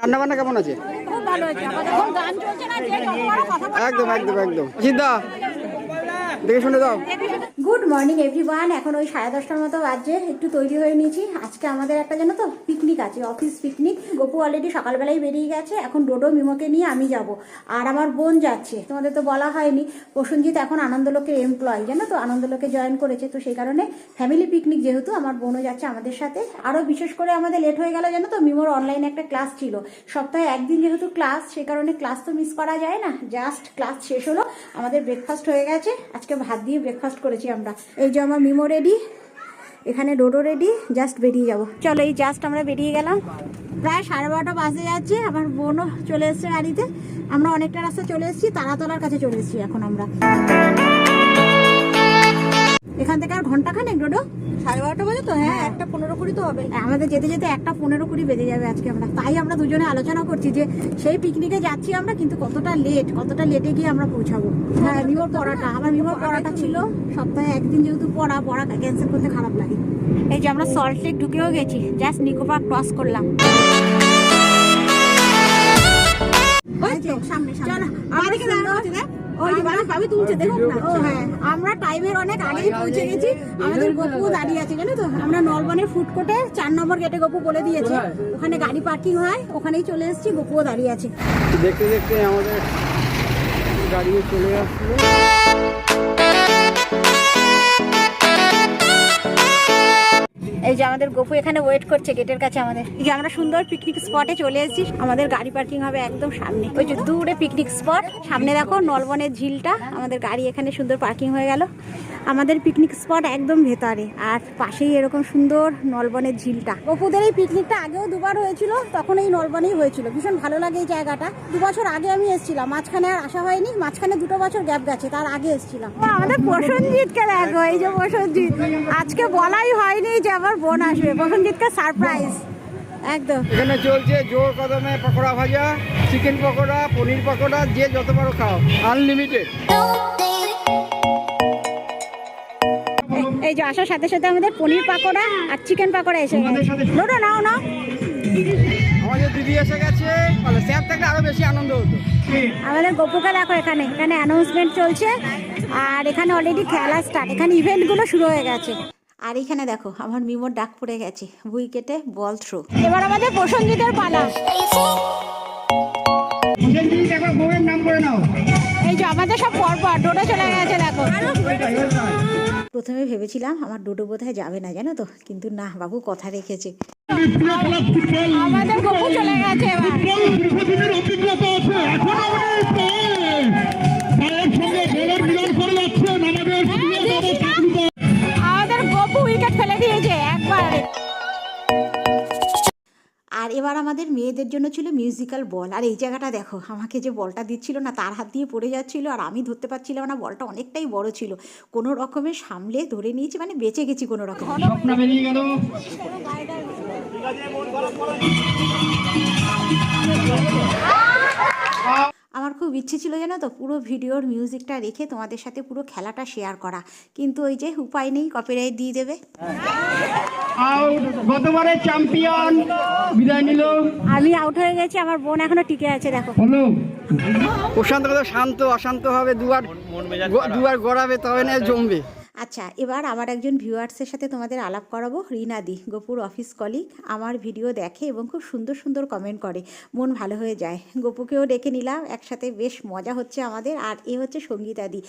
রান্না বান্না কেমন আছে? খুব ভালো হয়েছে। আমাদের এখন গান চলছে না, যে যত বড় কথা বলে একদম একদম একদম। সিদ্ধা দেখে শুনে দাও। Good morning everyone. এখন ওই 10:30টার মতো বাজে, একটু তৈরি হয়ে নিয়েছি। আজকে আমাদের একটা জানো তো পিকনিক আছে, অফিস পিকনিক। গপু অলরেডি সকালবেলায় বেরিয়ে গেছে, এখন ডোডো মিমোকে নিয়ে আমি যাব, আর আমার বোন যাচ্ছে। তোমাদের তো বলা হয়নি, প্রসেনজিৎ এখন আনন্দলোকের এমপ্লয়ি, জানো তো, আনন্দলোকে জয়েন করেছে। তো সেই কারণে ফ্যামিলি পিকনিক যেহেতু, আমার বোনও যাচ্ছে আমাদের সাথে। আরও বিশেষ করে আমাদের লেট হয়ে গেল জানো তো, মিমোর অনলাইনে একটা ক্লাস ছিল, সপ্তাহে একদিন যেহেতু ক্লাস, সেই কারণে ক্লাস তো মিস করা যায় না। জাস্ট ক্লাস শেষ হলো, আমাদের ব্রেকফাস্ট হয়ে গেছে। আজকে ভাত দিয়ে ব্রেকফাস্ট করেছি আমরা। এই যে আমার মিমো রেডি, এখানে ডোডো রেডি, জাস্ট বেরিয়ে যাব। চলো, এই জাস্ট আমরা বেরিয়ে গেলাম। প্রায় 12:30 বাজে যাচ্ছে, আমার বোনও চলে এসছে গাড়িতে। আমরা অনেকটা রাস্তা চলে এসেছি, তারাতলার কাছে চলে এসেছি এখন আমরা। এখান থেকে আর ঘন্টাখানেক ডোডো, 12:30 বাজে তো। হ্যাঁ, 1:15 তো হবে। আমাদের যেতে যেতে 1:15 বেজে যাবে আজকে। আমরা তাই আমরা দুজনে আলোচনা করছি যে সেই পিকনিকে যাচ্ছি আমরা, কিন্তু কতটা লেটে গিয়ে আমরা পৌঁছাবো। হ্যাঁ, মিমোর পড়াটা, আমার মিমোর পড়াটা ছিল সপ্তাহে একদিন, যেহেতু পড়া ক্যান্সেল করতে খারাপ লাগে। এই যে আমরা সল্ট লেক ঢুকেও গেছি, জাস্ট নিকো পার্ক ক্রস করলাম। আমরা টাইমের অনেক আগেই পৌঁছে গেছি। আমাদের গপু দাঁড়িয়ে আছে জানো তো, আমরা নলবনের ফুড কোর্টে 4 নম্বর গেটে গপু বলে দিয়েছে, ওখানে গাড়ি পার্কিং হয়, ওখানেই চলে এসেছি। গপুও দাঁড়িয়ে আছে। দেখতে দেখতে আমাদের গাড়িও চলে আসলো। এই যে আমাদের গপু এখানে ওয়েট করছে গেটের কাছে আমাদের। এই যে আমরা সুন্দর পিকনিক স্পটে চলে এসেছি। আমাদের গাড়ি পার্কিং হবে একদম সামনে, ওই যে দূরে পিকনিক স্পট। সামনে দেখো নলবনের ঝিলটা, আমাদের গাড়ি এখানে সুন্দর পার্কিং হয়ে গেল। আমাদের পিকনিক স্পট একদম ভেতরে, আর পাশেই এরকম সুন্দর নলবনের ঝিলটা। গপুদের এই পিকনিকটা আগেও দুবার হয়েছিল, তখন এই নলবনেই হয়েছিল। ভীষণ ভালো লাগে এই জায়গাটা। 2 বছর আগে আমি এসেছিলাম, মাঝখানে আর আসা হয়নি। মাঝখানে 2 বছর গ্যাপ গেছে, তার আগে এসেছিলাম। আমাদের প্রসেনজিৎকে দেখো, এই যে প্রসেনজিৎ, আজকে বলাই হয়নি যে আমার বোন আসবে। প্রসেনজিৎকে সারপ্রাইজ একদম। এখানে চলছে জোর কদমে পকোড়া ভাজা, চিকেন পকোড়া, পনির পকোড়া, যে যত পারো খাও, আনলিমিটেড। এই যে আসার সাথে সাথে আমাদের পনির পাকোড়া আর চিকেন পাকোড়া এসে গেছে। নোটো নাও না, আমাদের দিদি এসে গেছে, ভালো স্যার থাকলে আরো বেশি আনন্দ হতো। আমাদের গপুকে দেখো, এখানে অ্যানাউন্সমেন্ট চলছে, আর এখানে অলরেডি খেলা স্টার্ট, এখানে ইভেন্টগুলো শুরু হয়ে গেছে। আর এখানে দেখো আমার মিমোর ডাক পড়ে গেছে, উইকেটে বল থ্রো। এবার আমাদের প্রসেনজিতের পালা। এই যে আমাদের সব পরপর ডোডো চলে গেছে দেখো। প্রথমে ভেবেছিলাম আমার ডোডো বোধহয় যাবে না জানো তো, কিন্তু না, বাবু কথা রেখেছে। আমাদের গপু চলে গেছে এবার। আমাদের গপু উইকেট ফেলে দিয়েছে একবার। আর এবার আমাদের মেয়েদের জন্য ছিল মিউজিক্যাল বল। আর এই জায়গাটা দেখো, আমাকে যে বলটা দিচ্ছিল না, তার হাত দিয়ে পড়ে যাচ্ছিল, আর আমি ধরতে পারছিলাম না। বলটা অনেকটাই বড় ছিল, কোনো রকমে সামলে ধরে নিয়েছি, মানে বেঁচে গেছি কোনো রকম। আমার খুব ইচ্ছে ছিল জানো তো, পুরো ভিডিওর মিউজিকটা রেখে তোমাদের সাথে পুরো খেলাটা শেয়ার করা, কিন্তু ওই যে উপায় নেই, কপিরাইট দিয়ে দেবে। গতবারের চ্যাম্পিয়ন বিদায় নিল। আমি আউট হয়ে গেছি, আমার বোন এখনো টিকে আছে দেখো। প্রশান্ত কত শান্ত অশান্ত হবে, দুবার গড়াবে তবে না জমবে। আচ্ছা, এবার আমার একজন ভিউয়ার্সের সাথে তোমাদের আলাপ করাবো। রিনাদি, গপুর অফিস কলিগ, আমার ভিডিও দেখে এবং খুব সুন্দর সুন্দর কমেন্ট করে, মন ভালো হয়ে যায়। গপুকেও ডেকে নিলাম, একসাথে বেশ মজা হচ্ছে আমাদের। আর এ হচ্ছে সঙ্গীতাদি,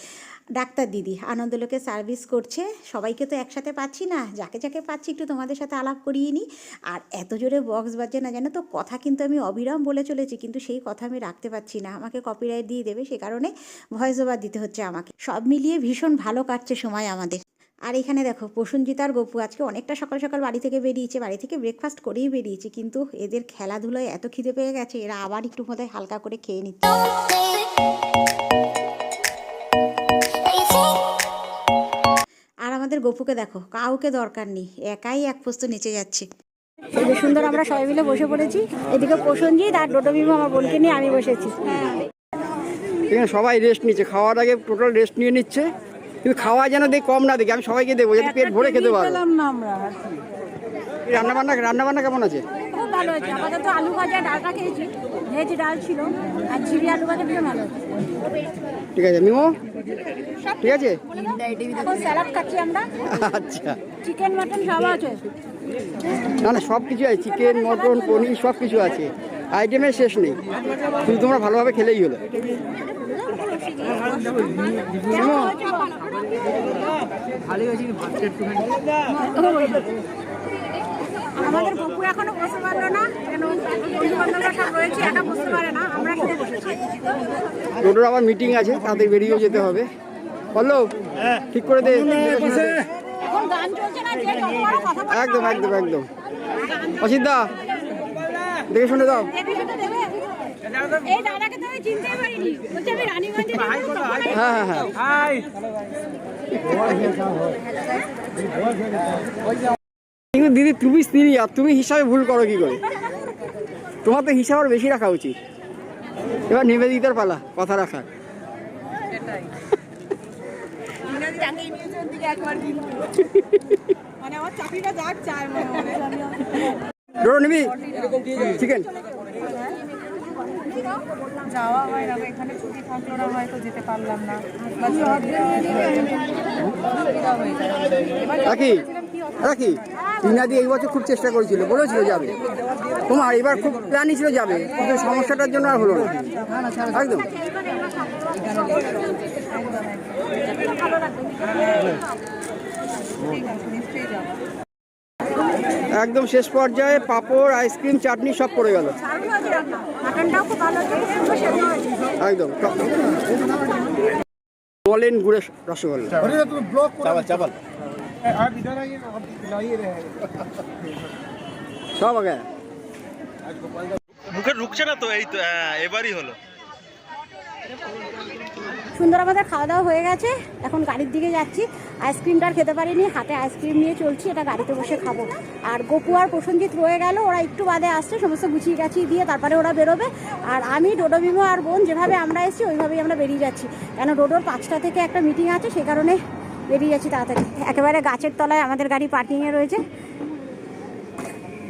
ডাক্তার দিদি, আনন্দলোকে সার্ভিস করছে। সবাইকে তো একসাথে পাচ্ছি না, যাকে যাকে পাচ্ছি একটু তোমাদের সাথে আলাপ করিয়ে নিই। আর এত জোরে বক্স বাজছে না জানো তো, কথা কিন্তু আমি অবিরাম বলে চলেছি, কিন্তু সেই কথা আমি রাখতে পারছি না, আমাকে কপিরাইট দিয়ে দেবে, সে কারণে ভয়েস ওভার দিতে হচ্ছে আমাকে। সব মিলিয়ে ভীষণ ভালো কাটছে সময় আমাদের। আর এখানে দেখো প্রসেনজিৎ আর গপু আজকে অনেকটা সকাল সকাল বাড়ি থেকে বেরিয়েছে, বাড়ি থেকে ব্রেকফাস্ট করেই বেরিয়েছে, কিন্তু এদের খেলাধুলায় এত খিদে পেয়ে গেছে, এরা আবার একটু বোধহয় হালকা করে খেয়ে নিচ্ছে। আর আমাদের গপুকে দেখো, কাউকে দরকার নেই, একাই এক পোস্ত নিচে যাচ্ছে। এই যে সুন্দর আমরা সবাই মিলে বসে পড়েছি, এদিকে প্রসেনজিৎ আর ডোডো মিমো আমার বোনকে নিয়ে আমি বসেছি। এখানে সবাই রেস্ট নিচ্ছে, খাওয়ার আগে টোটাল রেস্ট নিয়ে নিচ্ছে, কিন্তু খাওয়া যেন দেখি কম না দেখি, আমি সবাইকে দেবো যাতে পেট ভরে খেতে পারো। রান্না বান্না কেমন আছে? খুব ভালো হয়েছে। আমাদের তো আলু ভাজা ডালটা খেয়েছি, ভেজ ডাল ছিল, আর ঝিরি আলু ভাজা ভীষণ ভালো হয়েছে। ঠিক আছে মিমো, ঠিক আছে। এখন স্যালাড খাচ্ছি আমরা। আচ্ছা, চিকেন মাটন সব আছে। না না সব কিছু আছে, চিকেন মটন পনির সব কিছু আছে, আইটেমের শেষ নেই, শুধু তোমরা ভালোভাবে খেলেই হলো। মিমো, আমাদের গপু এখনো বসতে পারলো না, কেন বন্ধু বান্ধবরা সব রয়েছে, একা বসতে পারে না, আমরা খেতে বসেছি। টোটোর আবার মিটিং আছে, তাদের বেরিয়েও যেতে হবে। বললো ঠিক করে দে। এখন গান চলছে না, যে যত বড় কথা বলে একদম একদম একদম। অসিদ্ধা দেখে শুনে দাও। এই দাদাকে তো আমি চিনতেই পারিনি, বলছে আমি রানীগঞ্জে থাকি। হ্যাঁ হ্যাঁ হ্যাঁ, কিন্তু দিদি তুমি স্ত্রী, আর তুমি হিসাবে ভুল করো কি করে? তোমার তো হিসাব আর বেশি রাখা উচিত। এবার নিবেদিতার পালা কথা রাখা। ডোরো নিবি চিকেন? যাওয়া হয় না, এখানে ছুটি থাকলো না, হয়তো যেতে পারলাম না। রাখি রাখি টিনাদি এই বছর খুব চেষ্টা করেছিল, বলেছিল যাবে, তোমার এবার খুব প্ল্যানই ছিল যাবে, কিন্তু সমস্যাটার জন্য আর হলো না। একদম একদম শেষ পর্যায়ে পাঁপড়, আইসক্রিম, চাটনি সব পড়ে গেল। মাটনটাও খুব ভালো হয়েছে, একদম বলেন গুড়ের রসগোল্লা। সব আগে মুখে ঢুকছে না তো, এই তো এবারই হলো। সুন্দর আমাদের খাওয়া দাওয়া হয়ে গেছে, এখন গাড়ির দিকে যাচ্ছি। আইসক্রিমটা আর খেতে পারিনি, হাতে আইসক্রিম নিয়ে চলছি, এটা গাড়িতে বসে খাবো। আর গপু আর প্রসঞ্জিৎ রয়ে গেল, ওরা একটু বাদে আসছে, সমস্ত গুছিয়ে গাছিয়ে দিয়ে তারপরে ওরা বেরোবে। আর আমি, ডোডো, মিমো আর বোন যেভাবে আমরা এসেছি ওইভাবেই আমরা বেরিয়ে যাচ্ছি, কেন ডোডোর 5টা থেকে একটা মিটিং আছে, সে কারণে বেরিয়ে যাচ্ছি তাড়াতাড়ি। একেবারে গাছের তলায় আমাদের গাড়ি পার্কিংয়ে রয়েছে,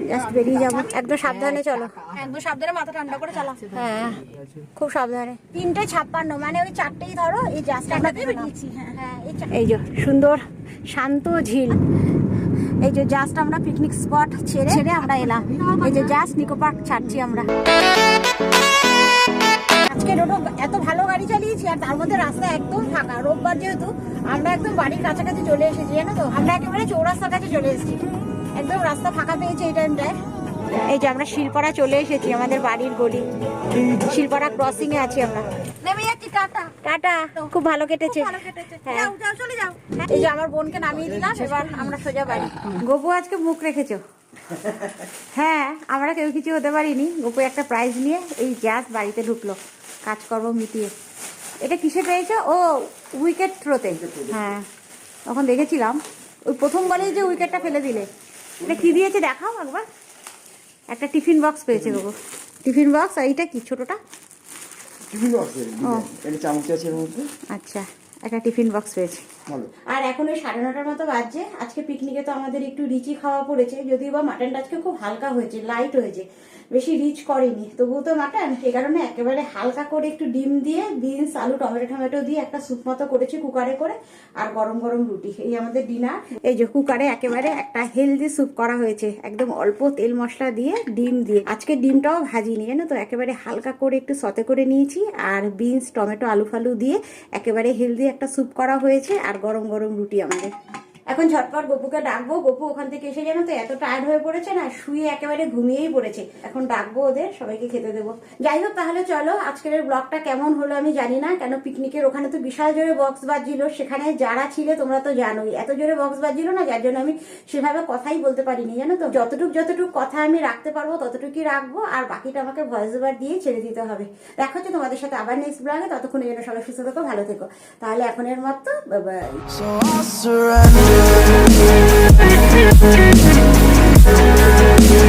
জাস্ট বেরিয়ে যাবো। একদম সাবধানে চলো, একদম সাবধানে, মাথা ঠান্ডা করে চালাও। হ্যাঁ খুব সাবধানে। 3:56, মানে ওই 4টেই ধরো। এই জাস্ট আমরা বেরিয়েছি। হ্যাঁ এই যে সুন্দর শান্ত ঝিল, এই যে জাস্ট আমরা পিকনিক স্পট ছেড়ে আমরা এলাম, এই যে জাস্ট নিকো পার্ক ছাড়ছি আমরা। আজকে ডোডো এত ভালো গাড়ি চালিয়েছি, আর তার মধ্যে রাস্তা একদম ফাঁকা, রোববার যেহেতু আমরা একদম বাড়ির কাছাকাছি চলে এসেছি, জানো তো, আমরা একেবারে চৌরাস্তার কাছে চলে এসেছি, একদম রাস্তা ফাঁকা পেয়েছে এই টাইমটায়। এই যে আমরা শিলপাড়া চলে এসেছি, আমাদের বাড়ির গলি শিলপাড়া ক্রসিং এ আছি আমরা। নেমে যাচ্ছি, টাটা টাটা, খুব ভালো কেটেছে। হ্যাঁ চলে যাও। এই যে আমার বোনকে নামিয়ে দিলাম, এবার আমরা সোজা বাড়ি। গপু আজকে মুখ রেখেছো। হ্যাঁ আমরা কেউ কিছু হতে পারিনি, গপু একটা প্রাইজ নিয়ে এই জাস্ট বাড়িতে ঢুকলো কাজকর্ম মিটিয়ে। এটা কিসে পেয়েছো? ও উইকেট থ্রোতে। হ্যাঁ তখন দেখেছিলাম, ওই প্রথম বলেই যে উইকেটটা ফেলে দিলে। এটা কি দিয়েছে দেখাও একবার। একটা টিফিন বক্স পেয়েছে গো, টিফিন বক্স। আর এইটা কি ছোটটা? টিফিন বক্স, এটা চামচ আছে এর মধ্যে। আচ্ছা একটা টিফিন বক্স পেয়েছে। ভালো। আর এখন ওই 9:30 মতো বাজছে। আজকে পিকনিকে তো আমাদের একটু রিচি খাওয়া পড়েছে, যদিও বা মাটনটা আজকে খুব হালকা হয়েছে, লাইট হয়েছে, বেশি রিচ করেনি, তবুও তো মাটন, সেই কারণে একেবারে হালকা করে একটু ডিম দিয়ে, বিনস, আলু, টমেটো দিয়ে একটা স্যুপ মতো করেছি কুকারে করে, আর গরম গরম রুটি। এই আমাদের ডিনার। এই যে কুকারে একেবারে একটা হেলদি স্যুপ করা হয়েছে, একদম অল্প তেল মশলা দিয়ে, ডিম দিয়ে। আজকে ডিমটাও ভাজিনি, জানো তো, একেবারে হালকা করে একটু সতে করে নিয়েছি, আর বিনস, টমেটো, আলু ফালু দিয়ে একেবারে হেলদি একটা স্যুপ করা হয়েছে, আর গরম গরম রুটি আমাদের। এখন ঝটপট গপুকে ডাকবো। গপু ওখান থেকে এসে জানো তো এত টায়ার্ড হয়ে পড়েছে না, শুয়ে একেবারে ঘুমিয়েই পড়েছে। এখন ডাকবো ওদের, সবাইকে খেতে দেবো। যাই হোক তাহলে চলো, আজকের ব্লগটা কেমন হলো আমি জানি না, কেন পিকনিকের ওখানে তো বিশাল জোরে বক্স বাজছিল, সেখানে যারা ছিলে তোমরা তো জানোই, এত জোরে বক্স বাজছিল না, যার জন্য আমি সেভাবে কথাই বলতে পারিনি, জানো তো। যতটুক কথা আমি রাখতে পারবো ততটুকুই রাখবো, আর বাকিটা আমাকে ভয়েস ওভার দিয়ে ছেড়ে দিতে হবে। দেখা হচ্ছে তোমাদের সাথে আবার নেক্সট ব্লগে, ততক্ষণ এই জন্য সবাই সুস্থ থেকো, ভালো থেকো। তাহলে এখনের মতো বাই বাই।